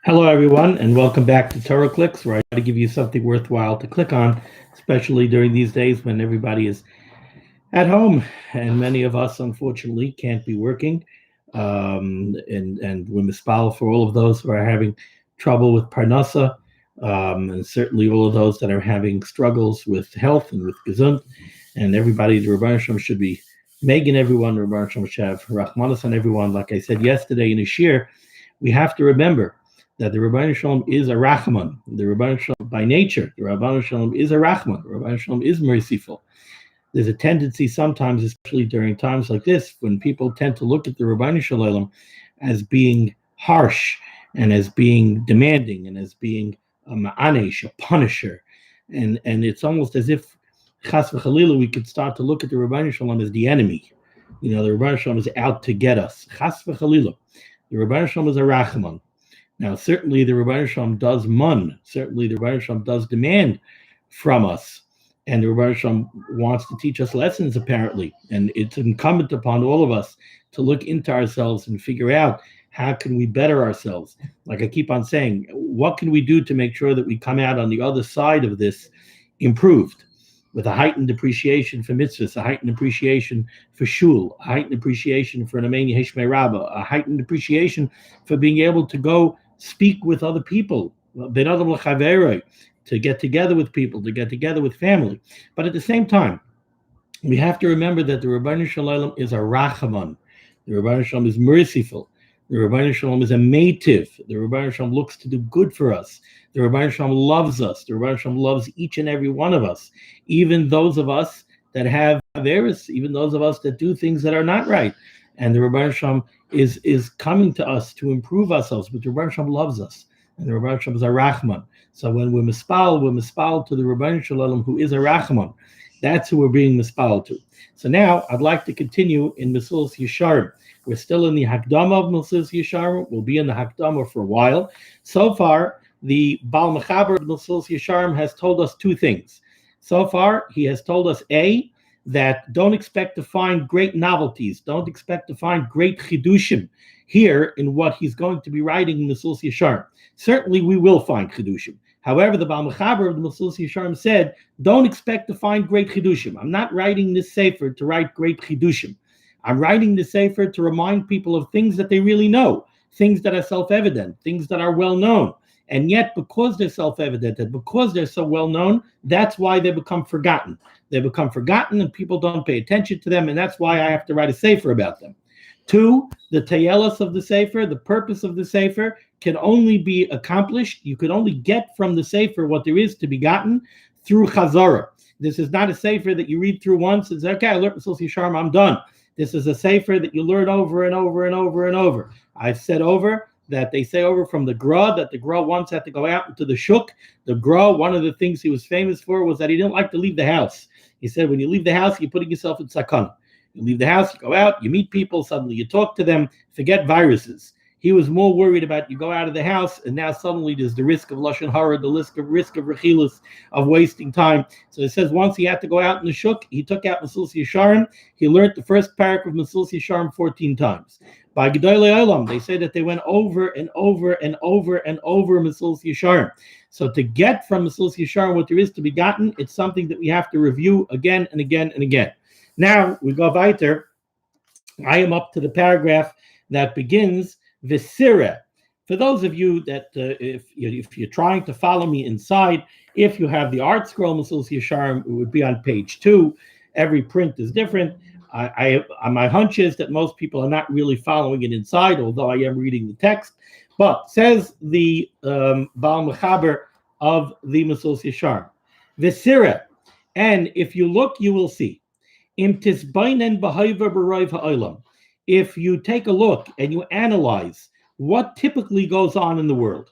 Hello, everyone, and welcome back to Torah Clicks, where I try to give you something worthwhile to click on, especially during these days when everybody is at home, and many of us, unfortunately, can't be working. And we're mispal for all of those who are having trouble with parnasa, and certainly all of those that are having struggles with health and with gesund, and everybody, the Rebbeinu Shalom should be making everyone, Rebbeinu Shalom Shav, Rachmanis on everyone. Like I said yesterday in a Shiur, we have to remember that the Rebbeinu Shalom is a Rachman. The Rebbeinu Shalom, by nature, the Rebbeinu Shalom is a Rachman. The Rebbeinu Shalom is merciful. There's a tendency sometimes, especially during times like this, when people tend to look at the Rebbeinu Shalom as being harsh and as being demanding and as being a ma'anesh, a punisher. And it's almost as if, chas v'chalila, we could start to look at the Rebbeinu Shalom as the enemy. You know, the Rebbeinu Shalom is out to get us. Chas v'chalila. The Rebbeinu Shalom is a Rachman. Now, certainly the Rebbeinu Shalom does mun. Certainly the Rebbeinu Shalom does demand from us. And the Rebbeinu Shalom wants to teach us lessons, apparently. And it's incumbent upon all of us to look into ourselves and figure out how can we better ourselves. Like I keep on saying, what can we do to make sure that we come out on the other side of this improved, with a heightened appreciation for mitzvahs, a heightened appreciation for shul, a heightened appreciation for an Ameni Heshmei Rabbah, a heightened appreciation for being able to go speak with other people, ben adam l'chaveroi, to get together with people, to get together with family. But at the same time, we have to remember that the Rebbeinu Shalom is a Rachaman. The Rebbeinu Shalom is merciful. The Rebbeinu Shalom is a meitiv. The Rebbeinu Shalom looks to do good for us. The Rebbeinu Shalom loves us. The Rebbeinu Shalom loves each and every one of us, even those of us that have averis, even those of us that do things that are not right. And the Rebbeinu Shalom is coming to us to improve ourselves, but the Rebbeinu Shalom loves us. And the Rebbeinu Shalom is a Rachman. So when we're mispal to the Rebbeinu Shalom, who is a Rachman. That's who we're being mispal to. So now I'd like to continue in Mesillas Yesharim. We're still in the Hakdama of Mesillas Yesharim. We'll be in the Hakdama for a while. So far, the Baal Mechaber of Mesillas Yesharim has told us two things. So far, he has told us, A, that don't expect to find great novelties, don't expect to find great chidushim here in what he's going to be writing in Mesillas Yesharim. Certainly, we will find chidushim. However, the Baal Mechaber of the Mesillas Yesharim said, don't expect to find great chidushim. I'm not writing this sefer to write great chidushim. I'm writing this sefer to remind people of things that they really know, things that are self-evident, things that are well-known. And yet, because they're self-evident and because they're so well-known, that's why they become forgotten. They become forgotten and people don't pay attention to them, and that's why I have to write a sefer about them. Two, the tayelis of the sefer, the purpose of the sefer, can only be accomplished. You could only get from the sefer what there is to be gotten through chazara. This is not a sefer that you read through once and say, okay, I learned Mesillas Yesharim, I'm done. This is a sefer that you learn over and over and over and over. I've said over that they say over from the Gra, that the Gra once had to go out into the shuk. The Gra, one of the things he was famous for was that he didn't like to leave the house. He said, when you leave the house, you're putting yourself in sakana. You leave the house, you go out, you meet people, suddenly you talk to them, forget viruses. He was more worried about you go out of the house, and now suddenly there's the risk of lashon hara, the risk of rechilus, of wasting time. So it says once he had to go out in the shuk, he took out Mesillas Yesharim. He learned the first parak of Mesillas Yesharim 14 times. By Gedolei Olam, they say that they went over and over and over and over Mesillas Yesharim. So to get from Mesillas Yesharim what there is to be gotten, it's something that we have to review again and again and again. Now we go weiter. I am up to the paragraph that begins Vesira. For those of you that, if you're trying to follow me inside, if you have the art scroll Mesillas Yesharim, it would be on page 2. Every print is different. My hunch is that most people are not really following it inside, although I am reading the text. But says the Baal Mechaber of the Mesillas Yesharim, Vesira, and if you look, you will see. Im tisbainen b'hayva b'roiv ha'olam. If you take a look and you analyze what typically goes on in the world,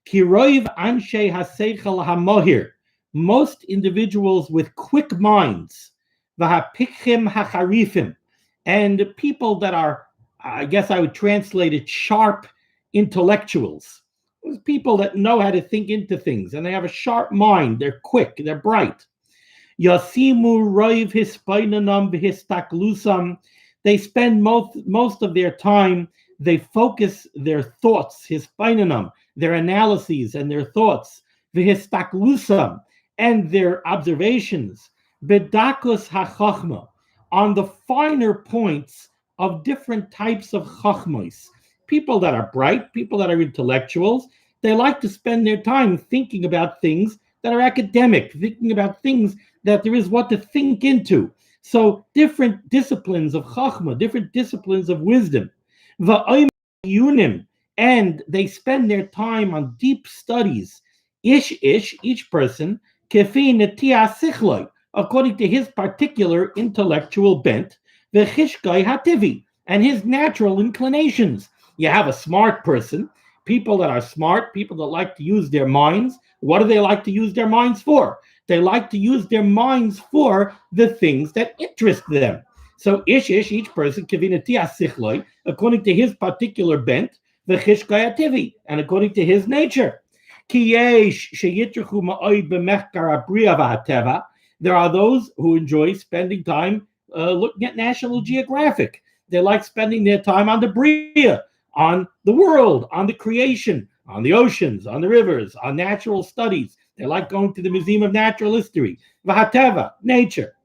ki roiv anshe haseichel hamohir, most individuals with quick minds, v'hapichim hacharifim, and people that are, I guess I would translate it, sharp intellectuals, people that know how to think into things, and they have a sharp mind, they're quick, they're bright. Yasimu roiv hispainanam v'histaklusam. They spend most of their time they focus their thoughts, his painanam, their analyses and their thoughts, v'histaklusam, and their observations, bedakus hachachma, on the finer points of different types of chachmos. People that are bright, people that are intellectuals, they like to spend their time thinking about things that are academic, thinking about things that there is what to think into. So different disciplines of chachma, different disciplines of wisdom. And they spend their time on deep studies. Each person, kefi netia sichloi, according to his particular intellectual bent, v'chishkai hativi, and his natural inclinations. You have a smart person, people that are smart, people that like to use their minds. What do they like to use their minds for? They like to use their minds for the things that interest them. So each person, according to his particular bent, and according to his nature. There are those who enjoy spending time looking at National Geographic. They like spending their time on the Bria, on the world, on the creation, on the oceans, on the rivers, on natural studies. They like going to the Museum of Natural History, Vahateva, nature.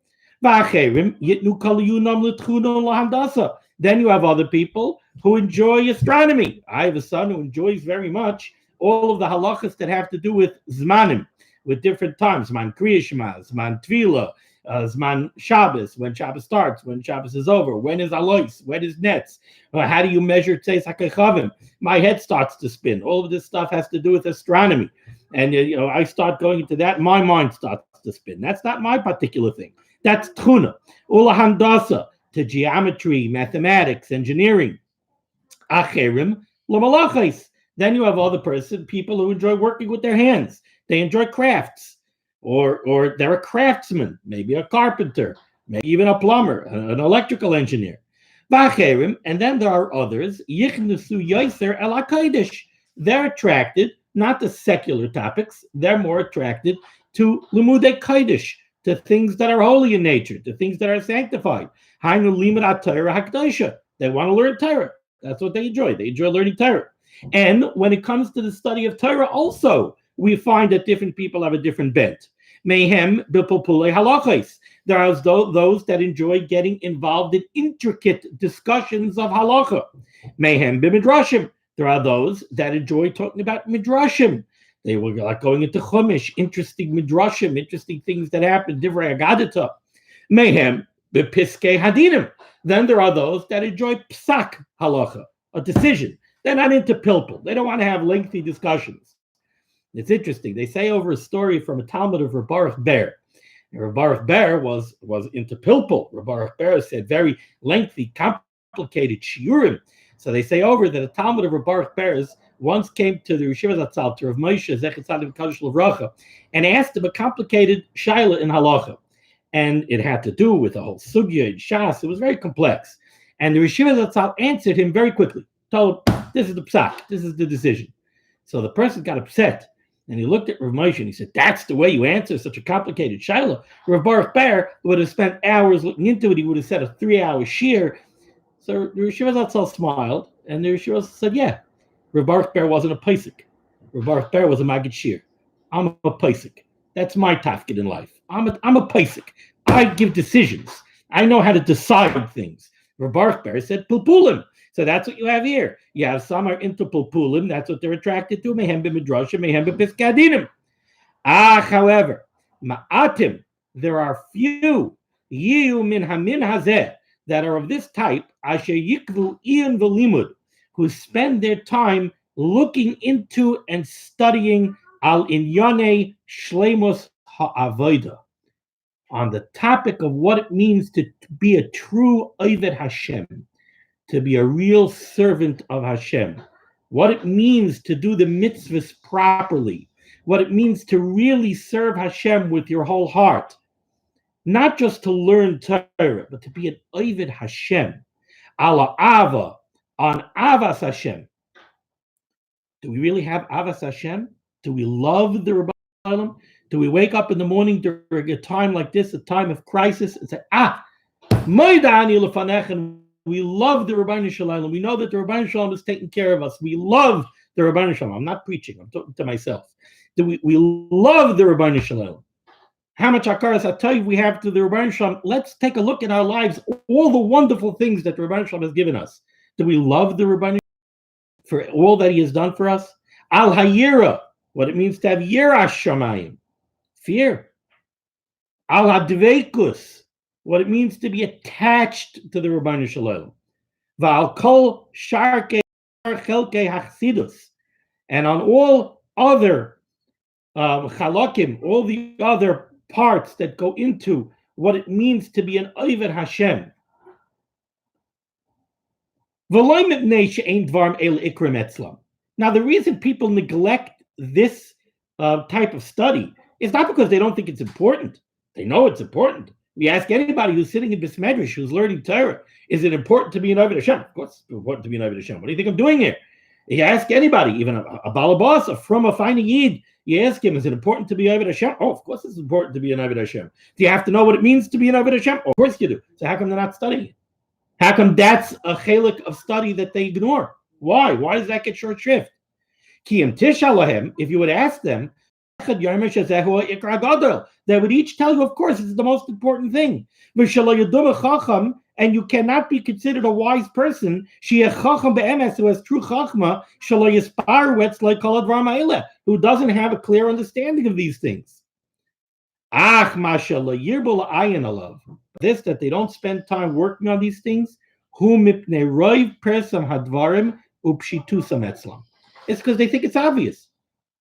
Then you have other people who enjoy astronomy. I have a son who enjoys very much all of the halachas that have to do with zmanim, with different times, zman kriya shema, zman tvila, zman Shabbos, when Shabbos starts, when Shabbos is over, when is alois, when is nets, how do you measure tzeis hakechavim? My head starts to spin. All of this stuff has to do with astronomy. And I start going into that, my mind starts to spin. That's not my particular thing. That's tchuna. Ula handasa, to geometry, mathematics, engineering. Acherim l'malachis. Then you have other people who enjoy working with their hands. They enjoy crafts, or they're a craftsman, maybe a carpenter, maybe even a plumber, an electrical engineer. Vacherim, and then there are others. Yichnusu yoser el hakodesh. They're attracted not to secular topics. They're more attracted to limudei kodesh, to things that are holy in nature, to things that are sanctified. Hainu limud Torah hakdosha. They want to learn Torah. That's what they enjoy. They enjoy learning Torah. And when it comes to the study of Torah, also, we find that different people have a different bent. Mayhem b'populei halachos. There are those that enjoy getting involved in intricate discussions of halacha. Mayhem b'midrashim. There are those that enjoy talking about midrashim. They were like going into chumash, interesting midrashim, interesting things that happen, divrei agadita. Mayhem b'piskei hadinim. Then there are those that enjoy psak halacha, a decision. They're not into pilpul. They don't want to have lengthy discussions. It's interesting. They say over a story from a Talmud of Reb Baruch Ber. Reb Baruch Ber was into pilpul. Reb Baruch Ber said very lengthy, complicated shiurim. So they say over that a Talmud of Reb Baruch Ber's once came to the Yeshiva Zatzal, to Rav Moshe Zechet Tzadik Kadosh L'Vracha, and asked him a complicated shaila in halacha. And it had to do with the whole sugya and shas. It was very complex. And the Yeshiva Zatzal answered him very quickly. Told him, this is the psak, this is the decision. So the person got upset, and he looked at Rav Moshe and he said, that's the way you answer such a complicated shaila. Rav Baruch Ber would have spent hours looking into it. He would have said a 3-hour shiur. So the Yeshiva Zatzal smiled, and the Yeshiva said, yeah, Rav Baruch Ber wasn't a paisik. Rav Baruch Ber was a magid shiur. I'm a paisik. That's my tafkid in life. I'm a paisik. I give decisions. I know how to decide things. Rav Baruch Ber said pulpulim. So that's what you have here. You have some are into pulpulim. That's what they're attracted to. Mehem b'midrashim, mehem b'piskadinim. However, ma'atim, there are few yiyu min hamin hazeh that are of this type, asher yikvu iyan v'limud, who spend their time looking into and studying al inyane shleimus ha'avoda, on the topic of what it means to be a true Oved Hashem, to be a real servant of Hashem, what it means to do the mitzvahs properly, what it means to really serve Hashem with your whole heart, not just to learn Torah, but to be an Oved Hashem, ala ava, on avas Hashem. Do we really have avas Hashem? Do we love the Rebbe Shalom? Do we wake up in the morning during a time like this, a time of crisis, and say, Moidani lefanech, and We love the Rabbeinu Shalom. We know that the Rabbeinu Shalom is taking care of us. We love the Rabbeinu Shalom. I'm not preaching. I'm talking to myself. We love the Rabbeinu Shalom. How much hakaras hatov we have to the Rabbeinu Shalom. Let's take a look at our lives, all the wonderful things that the Rabbeinu Shalom has given us. Do we love the Rabbeinu for all that he has done for us? Al hayira, what it means to have yirah shamayim, fear. Al hadveikus, what it means to be attached to the Rabbeinu Shalom. Va'al kol sharkei chelkei hachsidus, and on all other chalakim, all the other parts that go into what it means to be an Oved Hashem. Now, the reason people neglect this type of study is not because they don't think it's important. They know it's important. We ask anybody who's sitting in Beis Medrash, who's learning Torah, is it important to be an Oved Hashem? Of course it's important to be an Oved Hashem. What do you think I'm doing here? You ask anybody, even a balabas, from a fine yid, you ask him, is it important to be Oved Hashem? Oh, of course it's important to be an Oved Hashem. Do you have to know what it means to be an Oved Hashem? Of course you do. So how come they're not studying it? How come that's a chelik of study that they ignore? Why? Why does that get short shrift? If you would ask them, they would each tell you, of course, it's the most important thing. And you cannot be considered a wise person who has true chachma, who doesn't have a clear understanding of these things. This, that they don't spend time working on these things, it's because they think it's obvious.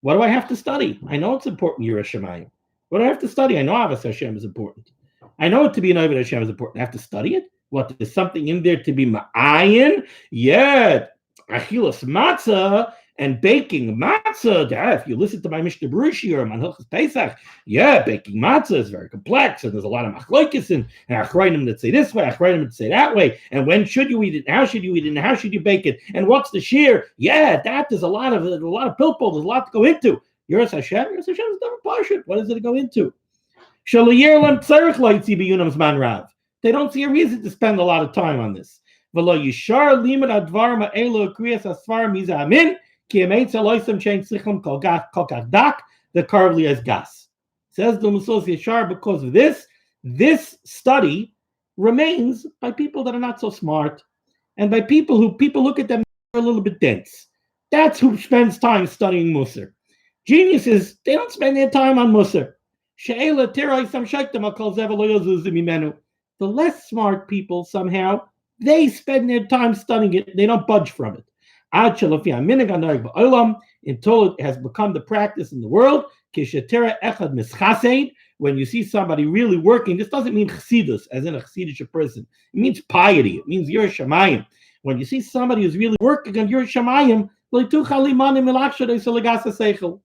What do I have to study? I know it's important, Yerushalayim. What do I have to study? I know Avos Hashem is important. I know to be an Oved Hashem is important. I have to study it? What, there's something in there to be ma'ayin? Yeah, achilas matzah and baking matzah. If you listen to my Mishnah Berurah or Manhilchas Pesach, baking matzah is very complex, and there's a lot of machlokes and achrayim that say this way, achrayim that say that way. And when should you eat it? How should you eat it? And how should you bake it? And what's the shiur? That there's a lot of pilpul. There's a lot to go into. Yeras Hashem is never partial. What does it go into? They don't see a reason to spend a lot of time on this. Says the Mesillas Yesharim, because of this study remains by people that are not so smart, and by people look at them a little bit dense. That's who spends time studying Musar. Geniuses, they don't spend their time on Musar. The less smart people, somehow, they spend their time studying it. They don't budge from it. Until it has become the practice in the world. When you see somebody really working, this doesn't mean chassidus, as in a chassidish person. It means piety. It means Yerushalayim. When you see somebody who's really working on Yerushalayim,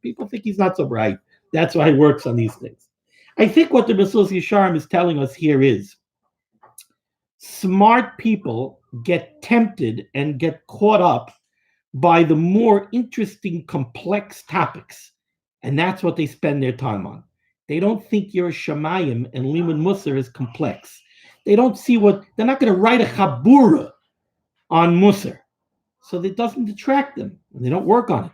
people think he's not so bright. That's why he works on these things. I think what the Mesillas Yesharim is telling us here is smart people get tempted and get caught up by the more interesting, complex topics. And that's what they spend their time on. They don't think Yerushalayim and Limud Musar is complex. They don't see they're not going to write a chabura on Musar. So it doesn't detract them. And they don't work on it.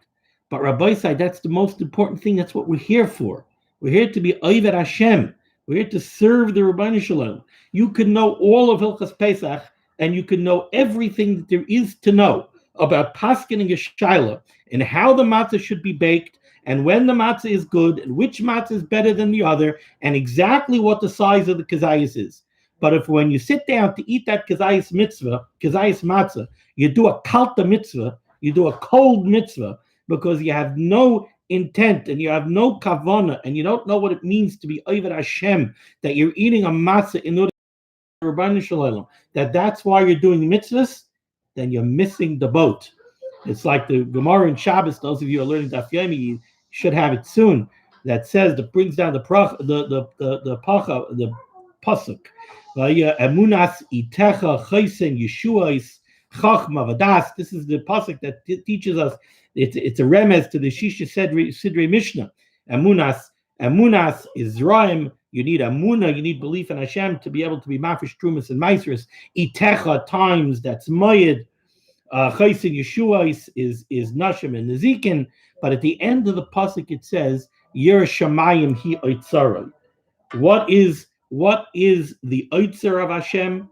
But Rabbi said that's the most important thing. That's what we're here for. We're here to be Oved Hashem. We're here to serve the Rabbeinu Shalom. You can know all of Hilchas Pesach, and you can know everything that there is to know about paskening a shaila and how the matzah should be baked, and when the matzah is good, and which matzah is better than the other, and exactly what the size of the kazayis is. But when you sit down to eat that kazayis matzah, you do a kalta mitzvah, you do a cold mitzvah, because you have no intent and you have no kavana and you don't know what it means to be Oved Hashem, that you're eating a matzah in order to Rabbeinu Shalom, that's why you're doing mitzvahs, then you're missing the boat. It's like the Gemara in Shabbos. Those of you who are learning Daf Yomi, you should have it soon. That says, that brings down the pasuk. Emunas itecha chaysen Yeshuas chachma vadas. This is the pasuk that teaches us. It's a remez to the Shisha Sidrei Mishnah. Emunas is Zraim You need amuna, you need belief in Hashem to be able to be mafish trumas and meisers. Itecha times, that's moyed. Chaysin Yeshua is Nashim and Nezikin, but at the end of the pasuk it says Yer Shamayim Hi Oitzarai. What is the Oitzer of Hashem?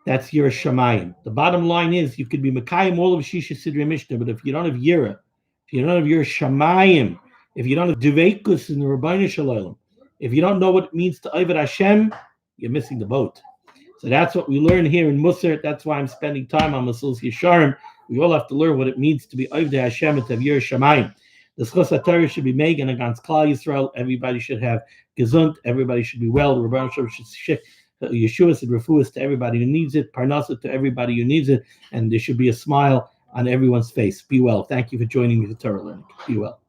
That's Yer Shamayim. The bottom line is you could be Mekayim all of Shisha Sidrei Mishnah, but if you don't have Yira, if you don't have Yer Shamayim, if you don't have Duveikus in the Rabbeinu Shalom, if you don't know what it means to Oved Hashem, you're missing the boat. So that's what we learn here in Musar. That's why I'm spending time on Mesillas Yesharim. We all have to learn what it means to be Ovdei Hashem and to have Yireh Shamayim. The Schos HaTorah should be megan against Klal Yisrael. Everybody should have gesund. Everybody should be well. The Rebbeinu Shalom should ship Yeshuas and Refuas to everybody who needs it. Parnasa to everybody who needs it. And there should be a smile on everyone's face. Be well. Thank you for joining me for Torah learning. Be well.